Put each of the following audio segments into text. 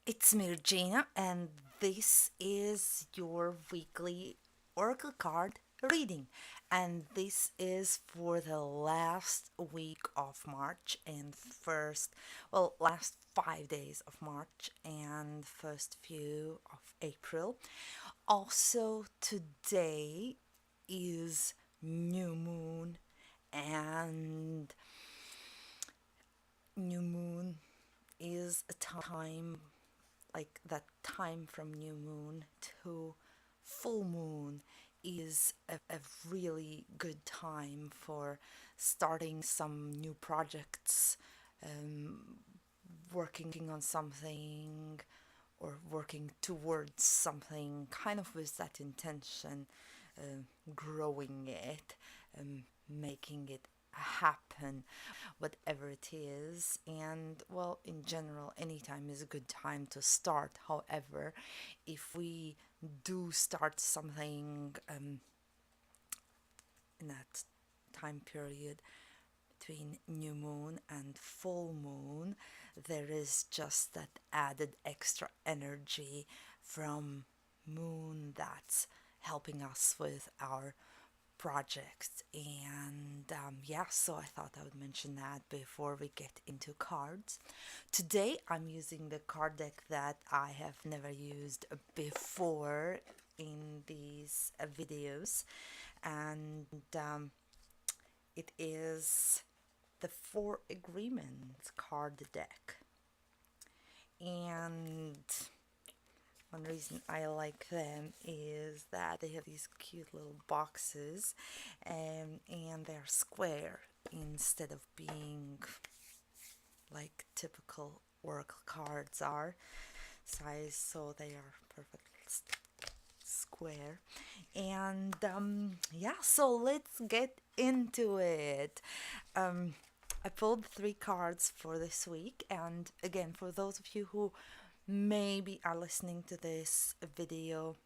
It's me, Regina, and this is your weekly Oracle card reading. And this is for the last week of March and last 5 days of March and first few of April. Also, today is new moon, and new moon is a time like that time from new moon to full moon is a really good time for starting some new projects, um, working on something or working towards something kind of with that intention, growing it, making it happen, whatever it is. And well, in general, anytime is a good time to start. However, if we do start something in that time period between new moon and full moon, there is just that added extra energy from moon that's helping us with our project. And yeah, so I thought I would mention that before we get into cards. Today I'm using the card deck that I have never used before in these videos, and it is the Four Agreements card deck. And one reason I like them is that they have these cute little boxes, and they're square instead of being like typical oracle cards are size, so they are perfect square. And yeah, so let's get into it. Um, I pulled 3 cards for this week, and again, for those of you who maybe are listening to this video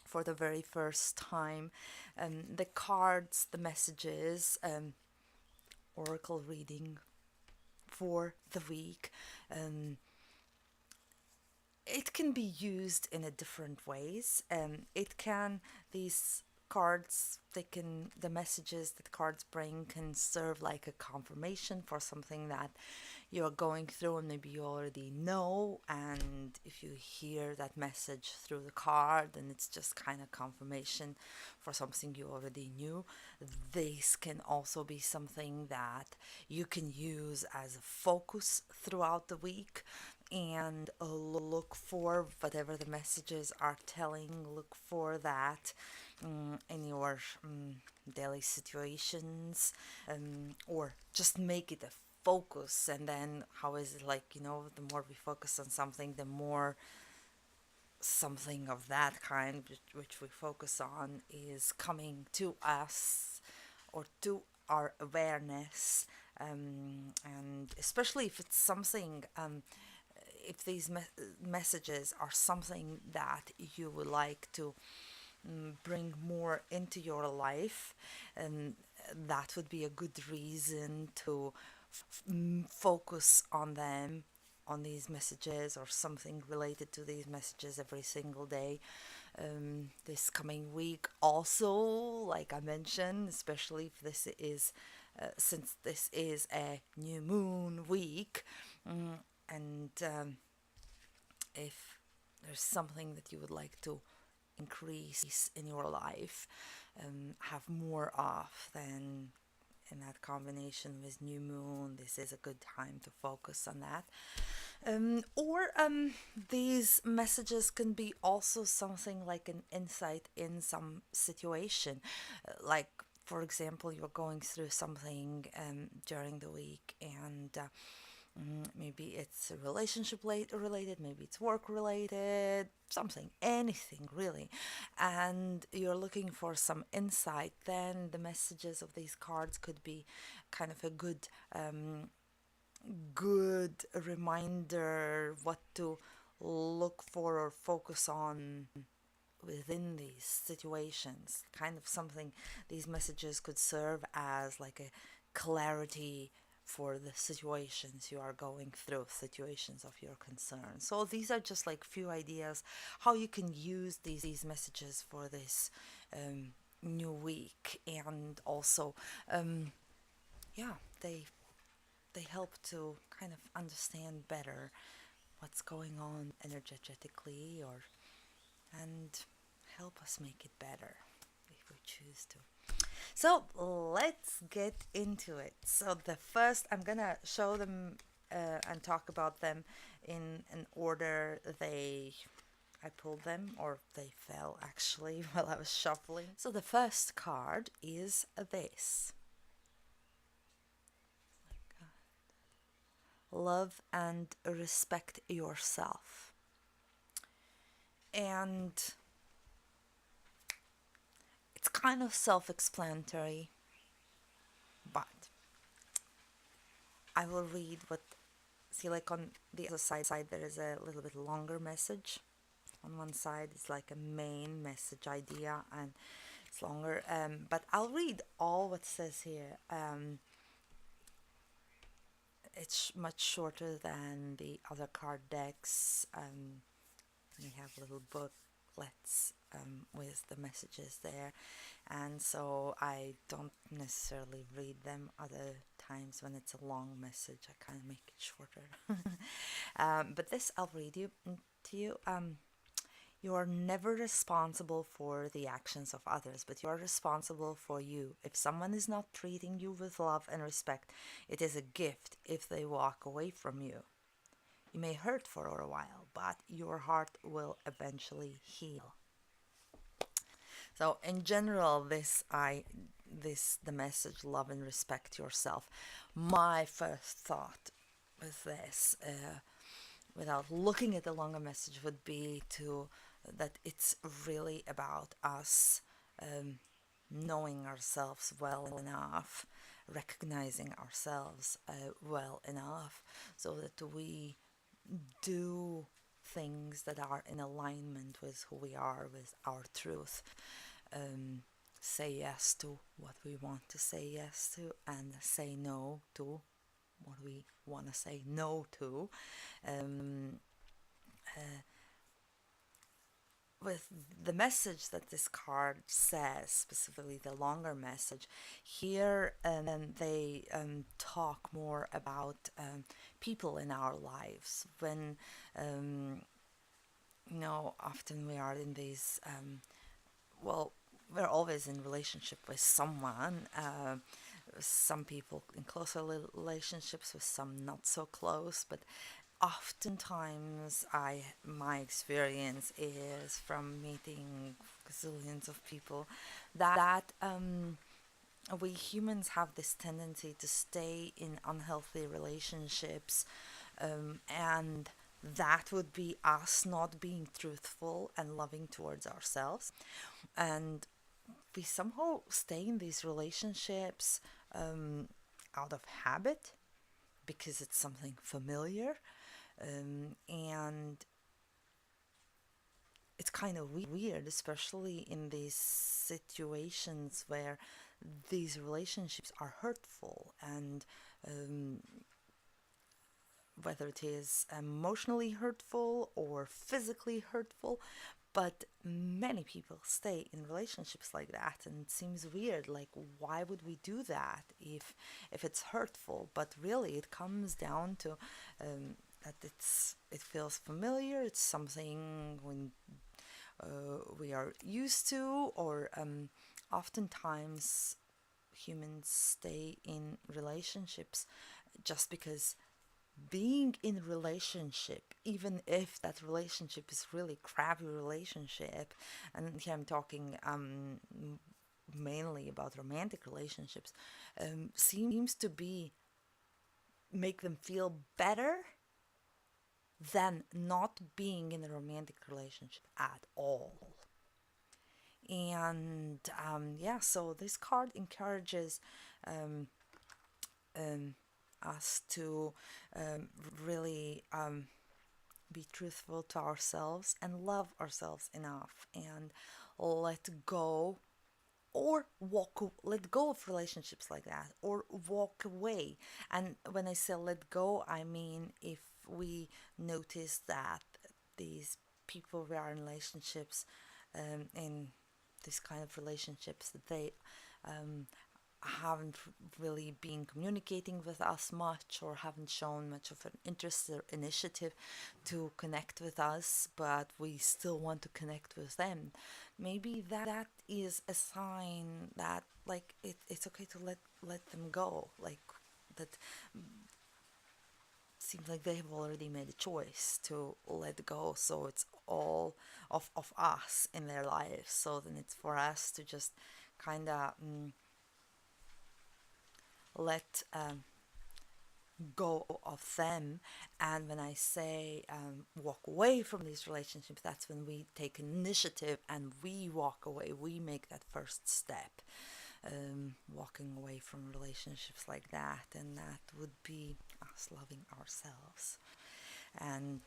for the very first time, the cards, the messages, oracle reading for the week, um, it can be used in a different ways. It can these cards they can the messages that cards bring can serve like a confirmation for something that you're going through and maybe you already know, and if you hear that message through the card and it's just kind of confirmation for something you already knew. This can also be something that you can use as a focus throughout the week, and look for whatever the messages are telling, look for that in your daily situations, or just make it a focus. And then how is it, like, the more we focus on something, the more something of that kind which we focus on is coming to us or to our awareness. And especially if it's something, if these messages are something that you would like to bring more into your life, and that would be a good reason to focus on them, on these messages or something related to these messages every single day. This coming week also, like I mentioned, especially if this is since this is a new moon week, and if there's something that you would like to increase in your life, have more of, then in that combination with new moon, this is a good time to focus on that. Or these messages can be also something like an insight in some situation. Like, for example, you're going through something during the week, and maybe it's relationship related, maybe it's work related, something, anything really, and you're looking for some insight. Then the messages of these cards could be kind of a good reminder what to look for or focus on within these situations. Kind of something these messages could serve as like a clarity for the situations you are going through, situations of your concern. So these are just like few ideas how you can use these messages for this new week. And also, yeah, they help to kind of understand better what's going on energetically, or and help us make it better if we choose to. So let's get into it. So the first, I'm gonna show them and talk about them in an order I pulled them, or they fell actually while I was shuffling. So the first card is this. Love and respect yourself. And it's kind of self-explanatory, but I will read what, see, like on the other side there is a little bit longer message. On one side it's like a main message idea and it's longer, but I'll read all what says here. It's much shorter than the other card decks. We have little booklets with the messages there, and so I don't necessarily read them. Other times when it's a long message I kind of make it shorter. But this I'll read to you. You are never responsible for the actions of others, but you are responsible for you. If someone is not treating you with love and respect, it is a gift if they walk away from you. You may hurt for a while, but your heart will eventually heal. So in general, the message love and respect yourself. My first thought with this, without looking at the longer message, would be that it's really about us knowing ourselves well enough, recognizing ourselves well enough, so that we do things that are in alignment with who we are, with our truth. Say yes to what we want to say yes to, and say no to what we want to say no to. With the message that this card says, specifically the longer message, here they talk more about people in our lives. When, often we are in these, well, we're always in relationship with someone. Some people in closer relationships, with some not so close, but oftentimes my experience is from meeting gazillions of people that we humans have this tendency to stay in unhealthy relationships, and that would be us not being truthful and loving towards ourselves, and we somehow stay in these relationships out of habit because it's something familiar, and it's kind of weird, especially in these situations where these relationships are hurtful, and whether it is emotionally hurtful or physically hurtful. But many people stay in relationships like that, and it seems weird, like why would we do that if it's hurtful? But really it comes down to that it feels familiar, it's something when we are used to, or oftentimes humans stay in relationships just because being in a relationship, even if that relationship is really crappy relationship, and here I'm talking mainly about romantic relationships, seems to be make them feel better than not being in a romantic relationship at all. And so this card encourages us to really be truthful to ourselves and love ourselves enough and let go or let go of relationships like that, or walk away. And when I say let go, I mean if we notice that these people we are in relationships, in this kind of relationships, that they um, haven't really been communicating with us much, or haven't shown much of an interest or initiative to connect with us, but we still want to connect with them. Maybe that is a sign that, like, it's okay to let them go. Like, that seems like they have already made a choice to let go, so it's all of us in their lives. So then it's for us to just kind of let go of them. And when I say walk away from these relationships, that's when we take initiative and we walk away. We make that first step, walking away from relationships like that. And that would be us loving ourselves and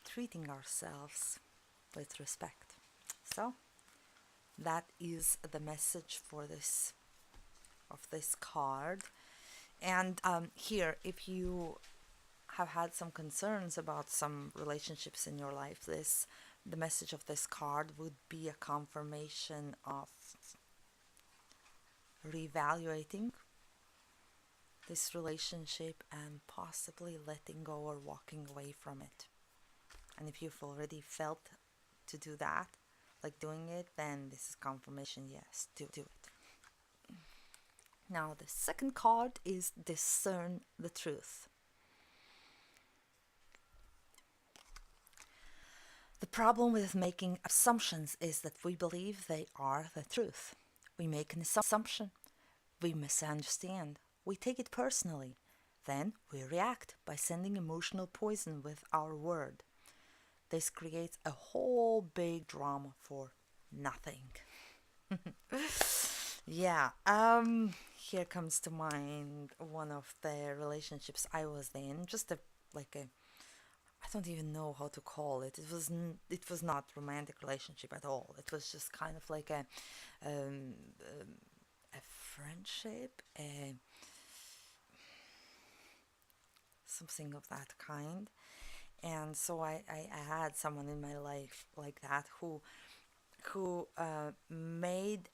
treating ourselves with respect. So that is the message for this of this card. And here, if you have had some concerns about some relationships in your life, the message of this card would be a confirmation of reevaluating this relationship and possibly letting go or walking away from it. And if you've already felt to do that, like doing it, then this is confirmation, yes, do it. Now, the second card is discern the truth. The problem with making assumptions is that we believe they are the truth. We make an assumption, we misunderstand, we take it personally. Then we react by sending emotional poison with our word. This creates a whole big drama for nothing. Yeah, here comes to mind one of the relationships I was in, just a like a I don't even know how to call it. It was not romantic relationship at all. It was just kind of like um, a friendship, something of that kind. And so I had someone in my life like that who made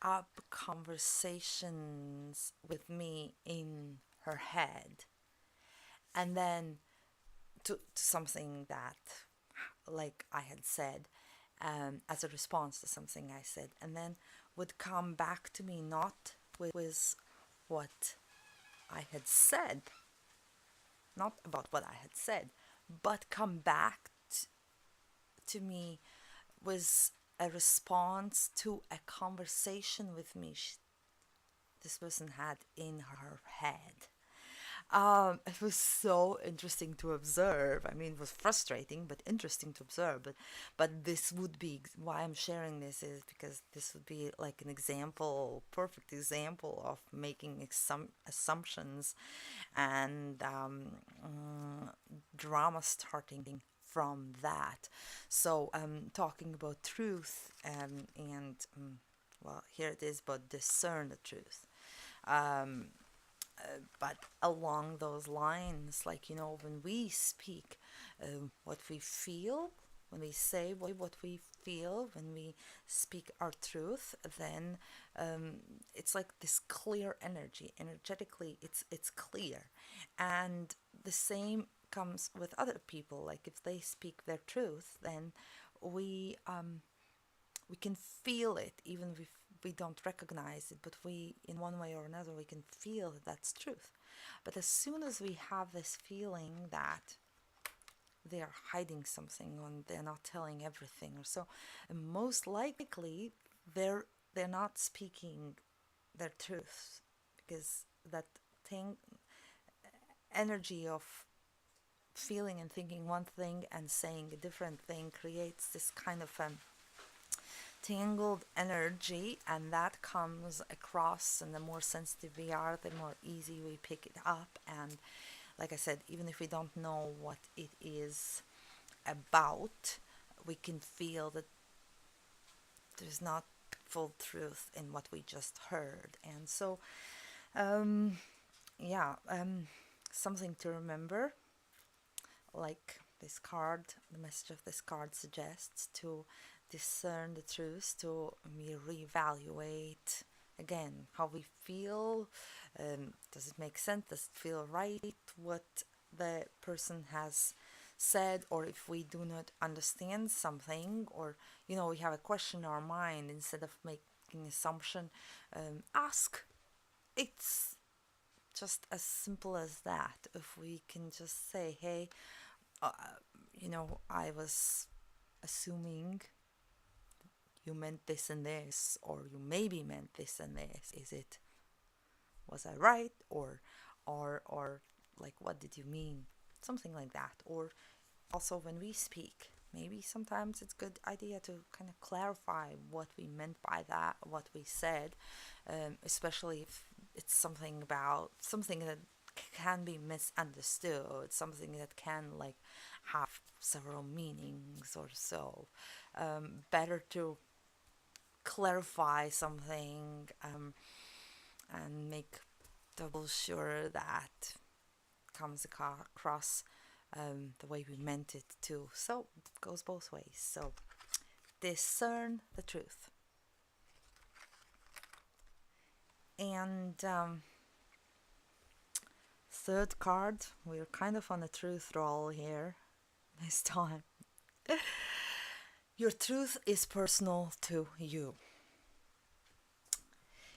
up conversations with me in her head, and then to something that, like, I had said, as a response to something I said, and then would come back to me not with what I had said, not about what I had said, but come back to me with a response to a conversation with me this person had in her head. It was so interesting to observe. I mean, it was frustrating, but interesting to observe. But this would be why I'm sharing this, is because this would be like an example, perfect example of making assumptions and drama starting from that. So, talking about truth, and well, here it is, but discern the truth. Um, but along those lines, like, when we speak what we feel, when we say what we feel, when we speak our truth, then it's like this clear energy. Energetically, it's clear. And the same comes with other people. Like, if they speak their truth, then we can feel it, even if we don't recognize it, but we, in one way or another, we can feel that that's truth. But as soon as we have this feeling that they are hiding something, or they're not telling everything, or so, and most likely they're not speaking their truth, because that thing, energy of feeling and thinking one thing and saying a different thing, creates this kind of tangled energy, and that comes across. And the more sensitive we are, the more easy we pick it up. And like I said, even if we don't know what it is about, we can feel that there's not full truth in what we just heard. And so, um, yeah, something to remember, like this card, the message of this card suggests, to discern the truth, to reevaluate again how we feel. Does it make sense? Does it feel right what the person has said? Or if we do not understand something, or we have a question in our mind, instead of making assumption, ask. It's just as simple as that. If we can just say, hey, uh, I was assuming you meant this and this, or you maybe meant this and this. Was I right? Or like, what did you mean? Something like that. Or also, when we speak, maybe sometimes it's a good idea to kind of clarify what we meant by that, what we said, especially if it's something that can be misunderstood, something that can like have several meanings or so. Better to clarify something, and make double sure that comes across the way we meant it to. So it goes both ways. So discern the truth. And third card, we're kind of on a truth roll here this time. Your truth is personal to you.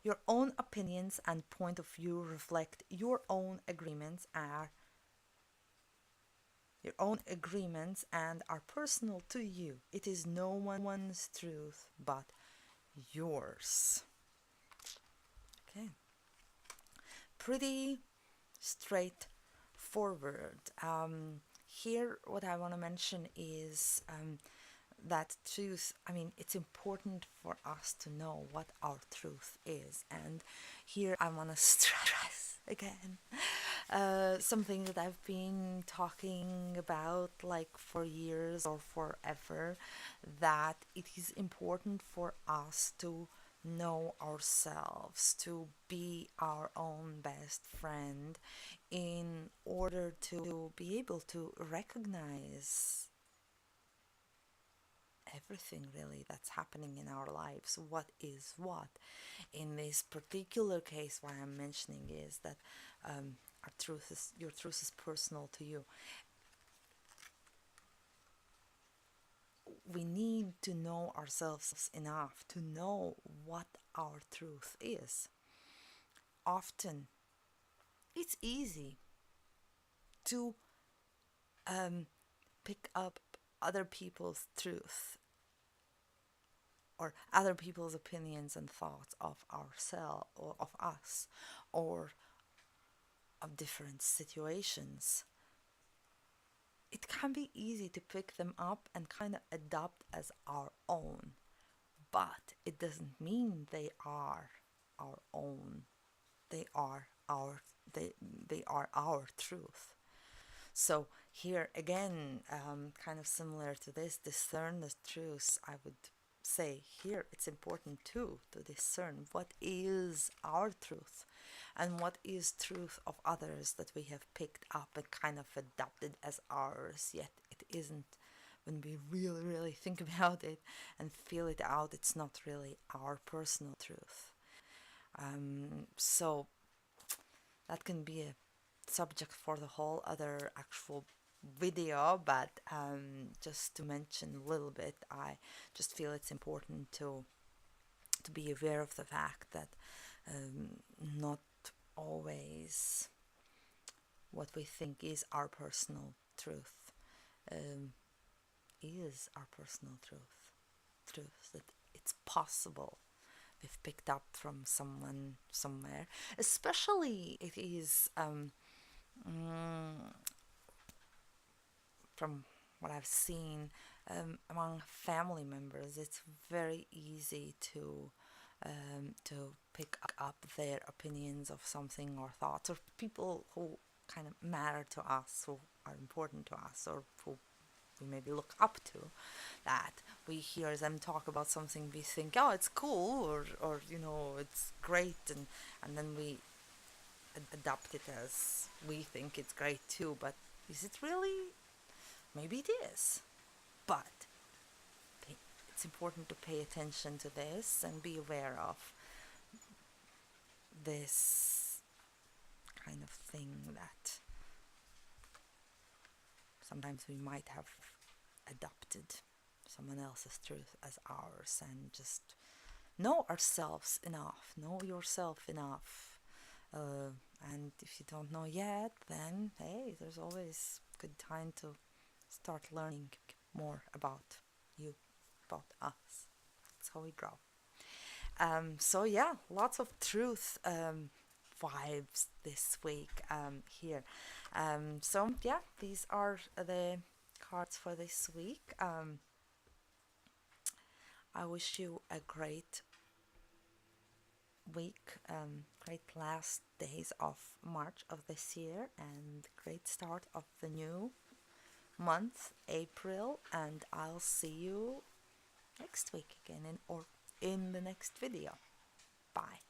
Your own opinions and point of view reflect your own agreements and are personal to you. It is no one's truth but yours. Okay. Pretty straightforward. Here, what I want to mention is that truth. It's important for us to know what our truth is. And here I want to stress again something that I've been talking about like for years or forever, that it is important for us to know ourselves, to be our own best friend, in order to be able to recognize everything really that's happening in our lives. What is what? In this particular case, what I'm mentioning is that your truth is personal to you. We need to know ourselves enough to know what our truth is. Often, it's easy to pick up other people's truth or other people's opinions and thoughts of ourselves or of us or of different situations. It can be easy to pick them up and kind of adopt as our own, but it doesn't mean they are our own. They are our truth. So here again, kind of similar to this, discern the truth. I would say here it's important too to discern what is our truth and what is truth of others that we have picked up and kind of adopted as ours, yet it isn't. When we really think about it and feel it out, it's not really our personal truth. So that can be a subject for the whole other actual video, but just to mention a little bit, I just feel it's important to be aware of the fact that not always what we think is our personal truth is our personal truth, that it's possible we've picked up from someone somewhere. Especially it is from what I've seen among family members. It's very easy to pick up their opinions of something or thoughts, or people who kind of matter to us, who are important to us, or who we maybe look up to, that we hear them talk about something, we think, oh, it's cool, or you know, it's great, and then we adapt it as we think it's great too. But is it really? Maybe it is. But it's important to pay attention to this and be aware of this kind of thing, that sometimes we might have adopted someone else's truth as ours, and just know ourselves enough, know yourself enough. And if you don't know yet, then hey, there's always good time to start learning more about you, about us. That's how we grow. So yeah, lots of truth vibes this week here. So yeah, these are the cards for this week. I wish you a great week, great last days of March of this year, and great start of the new month, April. And I'll see you next week again, or in the next video. Bye.